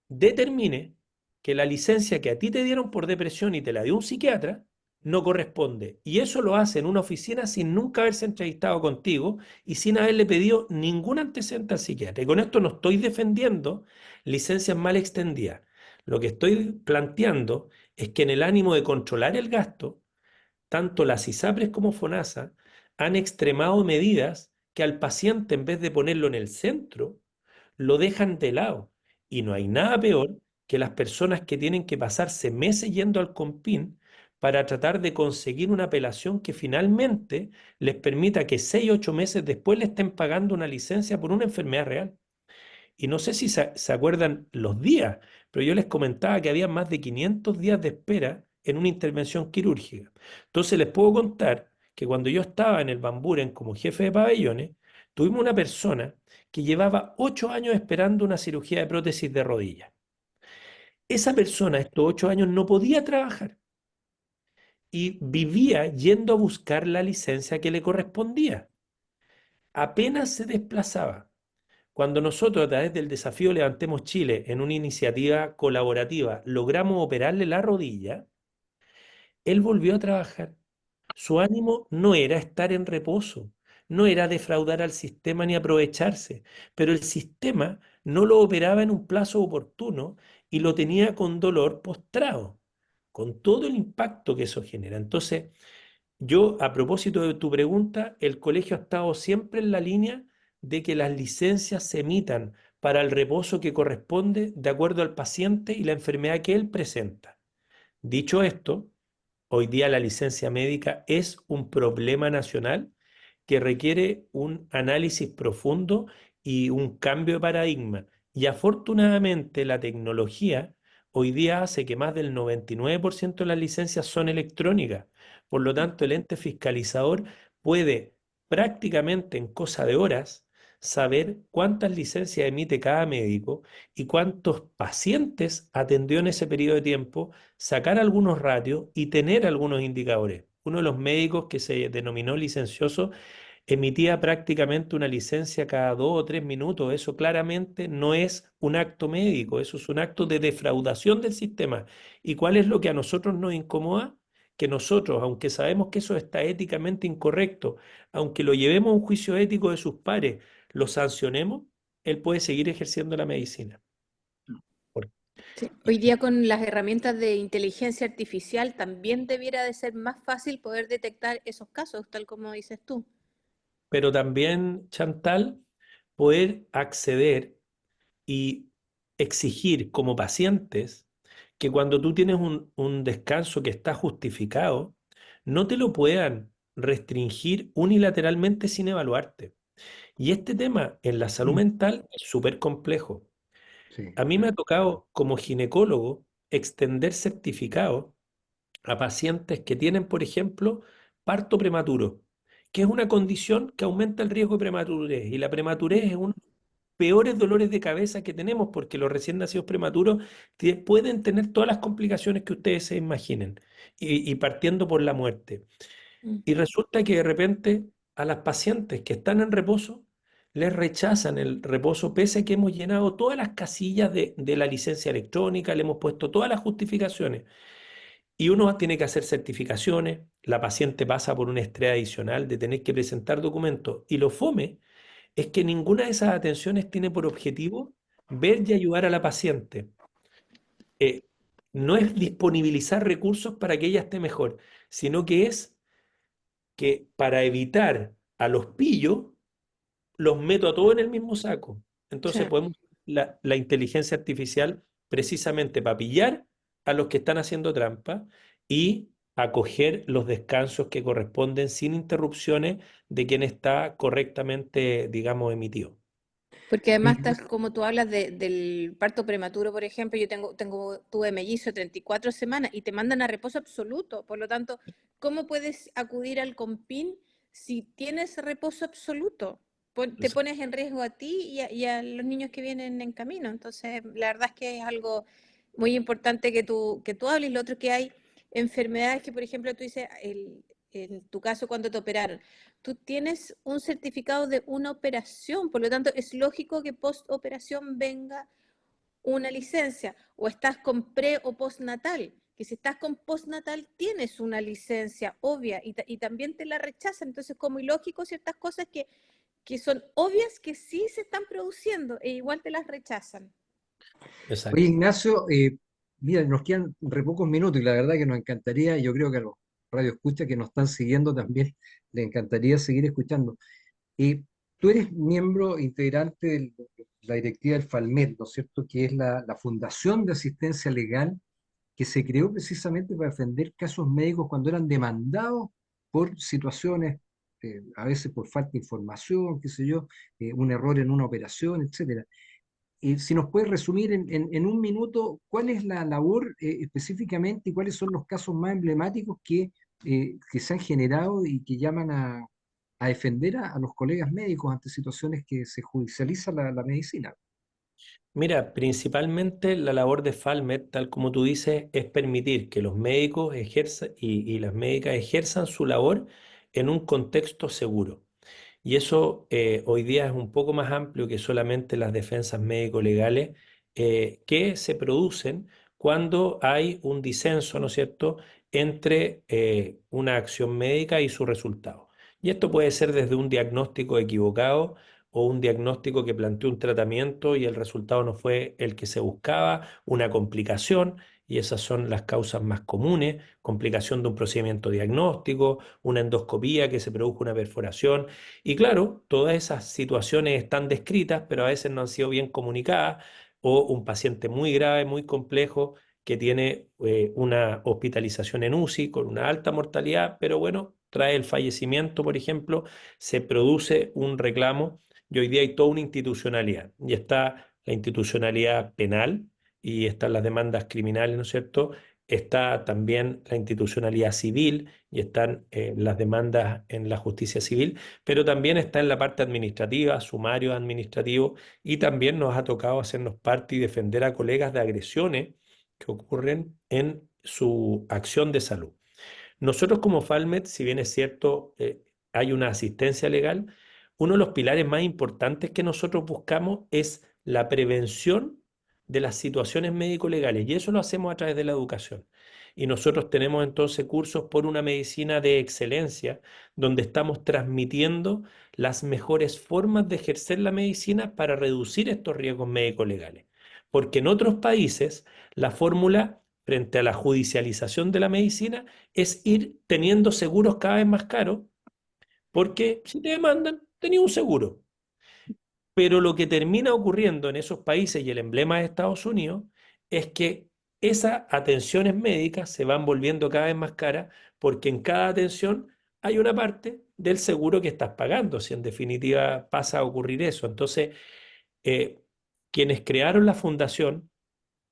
determine que la licencia que a ti te dieron por depresión y te la dio un psiquiatra no corresponde. Y eso lo hace en una oficina sin nunca haberse entrevistado contigo y sin haberle pedido ningún antecedente al psiquiatra. Y con esto no estoy defendiendo licencias mal extendidas. Lo que estoy planteando es que en el ánimo de controlar el gasto, tanto las ISAPRES como FONASA han extremado medidas que al paciente, en vez de ponerlo en el centro, lo dejan de lado. Y no hay nada peor que las personas que tienen que pasarse meses yendo al COMPIN para tratar de conseguir una apelación que finalmente les permita que 6 o 8 meses después le estén pagando una licencia por una enfermedad real. Y no sé si se acuerdan los días, pero yo les comentaba que había más de 500 días de espera en una intervención quirúrgica. Entonces les puedo contar que cuando yo estaba en el Bamburen como jefe de pabellones, tuvimos una persona que llevaba 8 años esperando una cirugía de prótesis de rodilla. Esa persona estos 8 años no podía trabajar y vivía yendo a buscar la licencia que le correspondía. Apenas se desplazaba. Cuando nosotros a través del desafío Levantemos Chile en una iniciativa colaborativa logramos operarle la rodilla, él volvió a trabajar. Su ánimo no era estar en reposo, no era defraudar al sistema ni aprovecharse, pero el sistema no lo operaba en un plazo oportuno y lo tenía con dolor postrado, con todo el impacto que eso genera. Entonces, yo, a propósito de tu pregunta, el colegio ha estado siempre en la línea de que las licencias se emitan para el reposo que corresponde de acuerdo al paciente y la enfermedad que él presenta. Dicho esto, hoy día la licencia médica es un problema nacional que requiere un análisis profundo y un cambio de paradigma. Y afortunadamente la tecnología hoy día hace que más del 99% de las licencias son electrónicas. Por lo tanto, el ente fiscalizador puede prácticamente en cosa de horas saber cuántas licencias emite cada médico y cuántos pacientes atendió en ese periodo de tiempo, sacar algunos ratios y tener algunos indicadores. Uno de los médicos que se denominó licencioso emitía prácticamente una licencia cada 2 o 3 minutos. Eso claramente no es un acto médico, eso es un acto de defraudación del sistema. ¿Y cuál es lo que a nosotros nos incomoda? Que nosotros, aunque sabemos que eso está éticamente incorrecto, aunque lo llevemos a un juicio ético de sus pares, lo sancionemos, él puede seguir ejerciendo la medicina. Por- Sí. Hoy día con las herramientas de inteligencia artificial también debiera de ser más fácil poder detectar esos casos, tal como dices tú. Pero también, Chantal, poder acceder y exigir como pacientes que cuando tú tienes un descanso que está justificado, no te lo puedan restringir unilateralmente sin evaluarte. Y este tema en la salud Mm, mental es súper complejo. sí, A mí me ha tocado como ginecólogo extender certificados a pacientes que tienen, por ejemplo, parto prematuro, que es una condición que aumenta el riesgo de prematurez. Y la prematurez es uno de los peores dolores de cabeza que tenemos porque los recién nacidos prematuros pueden tener todas las complicaciones que ustedes se imaginen, y partiendo por la muerte. Mm. Y resulta que de repente a las pacientes que están en reposo les rechazan el reposo pese a que hemos llenado todas las casillas de la licencia electrónica, le hemos puesto todas las justificaciones. Y uno tiene que hacer certificaciones, la paciente pasa por un estrés adicional de tener que presentar documentos. Y lo fome es que ninguna de esas atenciones tiene por objetivo ver y ayudar a la paciente. Eh, no es disponibilizar recursos para que ella esté mejor, sino que es que para evitar a los pillos, los meto a todos en el mismo saco. Sí. Entonces podemos la inteligencia artificial precisamente para pillar a los que están haciendo trampa y acoger los descansos que corresponden sin interrupciones de quien está correctamente, digamos, emitido. Porque además, Ignacio, tal como tú hablas del parto prematuro, por ejemplo, yo tuve mellizo 34 semanas y te mandan a reposo absoluto. Por lo tanto, ¿cómo puedes acudir al COMPIN si tienes reposo absoluto? Te pones en riesgo a ti y a los niños que vienen en camino. Entonces, la verdad es que es algo muy importante que tú hables. Lo otro que hay enfermedades que, por ejemplo, tú dices, en tu caso, cuando te operaron, tú tienes un certificado de una operación, por lo tanto es lógico que post operación venga una licencia, o estás con pre o postnatal, que si estás con postnatal tienes una licencia obvia y también te la rechazan, entonces como ilógico ciertas cosas que son obvias que sí se están produciendo e igual te las rechazan. oye, Exacto. Ignacio, Mira, nos quedan re pocos minutos y la verdad que nos encantaría, y yo creo que a los radioescuchas que nos están siguiendo también les encantaría seguir escuchando. Y tú eres miembro integrante de la directiva del FALMED, ¿no es cierto? Que es la Fundación de Asistencia Legal que se creó precisamente para defender casos médicos cuando eran demandados por situaciones, a veces por falta de información, qué sé yo, un error en una operación, etcétera. Si nos puedes resumir en un minuto cuál es la labor específicamente y cuáles son los casos más emblemáticos que se han generado y que llaman a defender a los colegas médicos ante situaciones que se judicializa la medicina. Mira, principalmente la labor de Falmet, tal como tú dices, es permitir que los médicos ejerzan y las médicas ejerzan su labor en un contexto seguro. Y eso hoy día es un poco más amplio que solamente las defensas médico-legales que se producen cuando hay un disenso, ¿no es cierto?, entre una acción médica y su resultado. Y esto puede ser desde un diagnóstico equivocado o un diagnóstico que planteó un tratamiento y el resultado no fue el que se buscaba, una complicación, y esas son las causas más comunes: complicación de un procedimiento diagnóstico, una endoscopía que se produjo una perforación. Y claro, todas esas situaciones están descritas, pero a veces no han sido bien comunicadas, o un paciente muy grave, muy complejo, que tiene una hospitalización en UCI con una alta mortalidad, pero bueno, trae el fallecimiento, por ejemplo, se produce un reclamo y hoy día hay toda una institucionalidad. Y está la institucionalidad penal y están las demandas criminales, ¿no es cierto? Está también la institucionalidad civil y están las demandas en la justicia civil, pero también está en la parte administrativa, sumario administrativo, y también nos ha tocado hacernos parte y defender a colegas de agresiones que ocurren en su acción de salud. Nosotros como Falmet, si bien es cierto, hay una asistencia legal, uno de los pilares más importantes que nosotros buscamos es la prevención de las situaciones médico-legales, y eso lo hacemos a través de la educación. Y nosotros tenemos entonces cursos por una medicina de excelencia, donde estamos transmitiendo las mejores formas de ejercer la medicina para reducir estos riesgos médico-legales. Porque en otros países la fórmula frente a la judicialización de la medicina es ir teniendo seguros cada vez más caros, porque si te demandan, tenés un seguro. Pero lo que termina ocurriendo en esos países, y el emblema de Estados Unidos, es que esas atenciones médicas se van volviendo cada vez más caras, porque en cada atención hay una parte del seguro que estás pagando, si en definitiva pasa a ocurrir eso. Entonces, eh, quienes crearon la fundación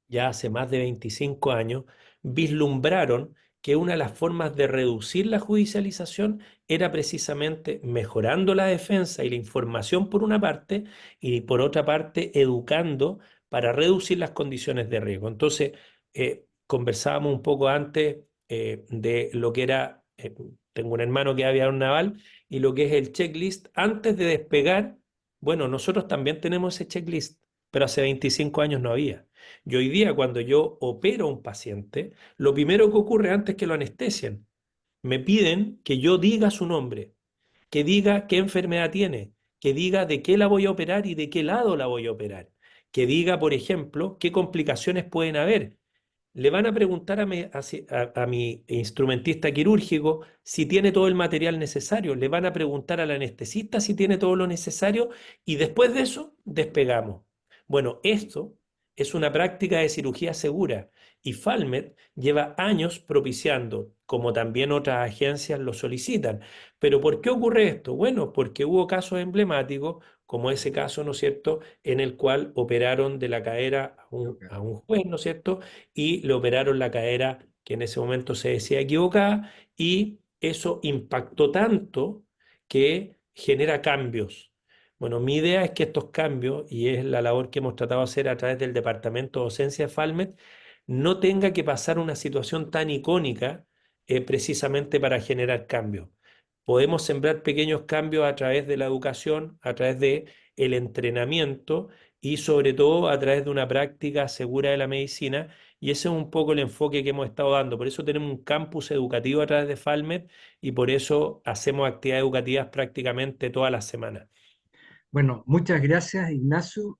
ya hace más de 25 años, vislumbraron que una de las formas de reducir la judicialización era precisamente mejorando la defensa y la información por una parte, y por otra parte educando para reducir las condiciones de riesgo. Entonces, conversábamos un poco antes de lo que era, tengo un hermano que es aviador naval, y lo que es el checklist antes de despegar. Bueno, nosotros también tenemos ese checklist, pero hace 25 años no había. Y hoy día, cuando yo opero a un paciente, lo primero que ocurre antes que lo anestesian, me piden que yo diga su nombre, que diga qué enfermedad tiene, que diga de qué la voy a operar y de qué lado la voy a operar, que diga, por ejemplo, qué complicaciones pueden haber. Le van a preguntar a mi instrumentista quirúrgico si tiene todo el material necesario, le van a preguntar al anestesista si tiene todo lo necesario, y después de eso despegamos. Bueno, esto es una práctica de cirugía segura, y Falmet lleva años propiciando, como también otras agencias lo solicitan. ¿Pero por qué ocurre esto? Bueno, porque hubo casos emblemáticos, como ese caso, ¿no es cierto?, en el cual operaron de la cadera a un juez, ¿no es cierto?, y le operaron la cadera que en ese momento se decía equivocada, y eso impactó tanto que genera cambios. Bueno, mi idea es que estos cambios, y es la labor que hemos tratado de hacer a través del Departamento de Docencia de Falmet, no tenga que pasar una situación tan icónica precisamente para generar cambios. Podemos sembrar pequeños cambios a través de la educación, a través de el entrenamiento y sobre todo a través de una práctica segura de la medicina, y ese es un poco el enfoque que hemos estado dando. Por eso tenemos un campus educativo a través de Falmet, y por eso hacemos actividades educativas prácticamente todas las semanas. Bueno, muchas gracias, Ignacio.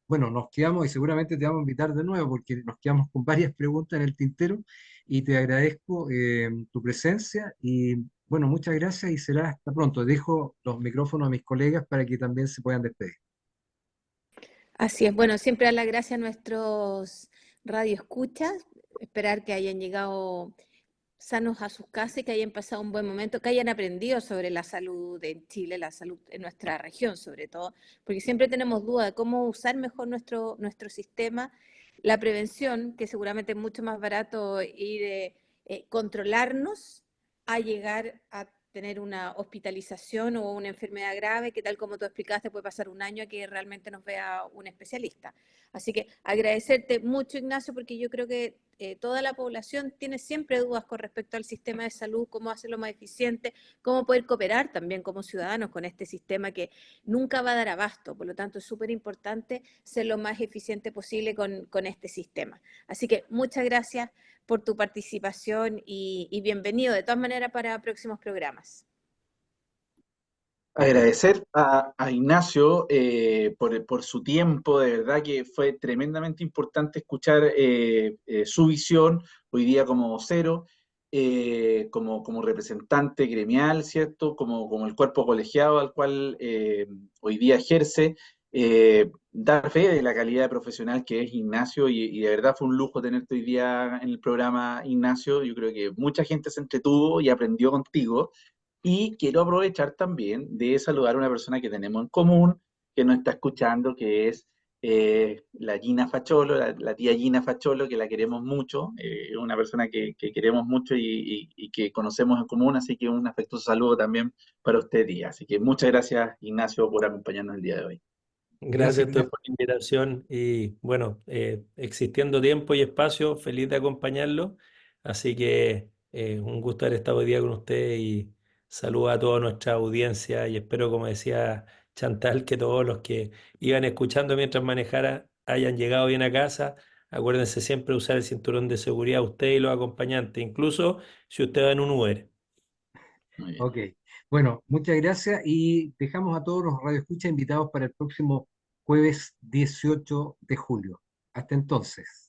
bueno, nos quedamos y seguramente te vamos a invitar de nuevo porque nos quedamos con varias preguntas en el tintero y te agradezco tu presencia y bueno, muchas gracias y será hasta pronto. Dejo los micrófonos a mis colegas para que también se puedan despedir. Así es, bueno, siempre dar las gracias a nuestros radioescuchas, esperar que hayan llegado sanos a sus casas y que hayan pasado un buen momento, que hayan aprendido sobre la salud en Chile, la salud en nuestra región sobre todo, porque siempre tenemos duda de cómo usar mejor nuestro sistema, la prevención, que seguramente es mucho más barato ir controlarnos a llegar a tener una hospitalización o una enfermedad grave, que tal como tú explicaste puede pasar un año a que realmente nos vea un especialista. Así que agradecerte mucho, Ignacio, porque yo creo que toda la población tiene siempre dudas con respecto al sistema de salud, cómo hacerlo más eficiente, cómo poder cooperar también como ciudadanos con este sistema que nunca va a dar abasto. Por lo tanto, es súper importante ser lo más eficiente posible con este sistema. Así que muchas gracias por tu participación y bienvenido de todas maneras para próximos programas. Agradecer a Ignacio por su tiempo, de verdad que fue tremendamente importante escuchar su visión hoy día como vocero, como representante gremial, ¿cierto? Como el cuerpo colegiado al cual hoy día ejerce, dar fe de la calidad de profesional que es Ignacio y de verdad fue un lujo tenerte hoy día en el programa, Ignacio. Yo creo que mucha gente se entretuvo y aprendió contigo. Y quiero aprovechar también de saludar a una persona que tenemos en común, que nos está escuchando, que es la Gina Facholo, la tía Gina Facholo, que la queremos mucho, una persona que queremos mucho y que conocemos en común, así que un afectuoso saludo también para usted, tía. Así que muchas gracias, Ignacio, por acompañarnos el día de hoy. Gracias Gracias, a ustedes Ignacio. por la invitación y bueno, existiendo tiempo y espacio, feliz de acompañarlo. Así que un gusto haber estado hoy día con ustedes y saludo a toda nuestra audiencia y espero, como decía Chantal, que todos los que iban escuchando mientras manejara hayan llegado bien a casa. Acuérdense siempre de usar el cinturón de seguridad usted y los acompañantes, incluso si usted va en un Uber. Muy bien. Ok, bueno, muchas gracias y dejamos a todos los radioescuchas invitados para el próximo jueves 18 de julio. Hasta entonces.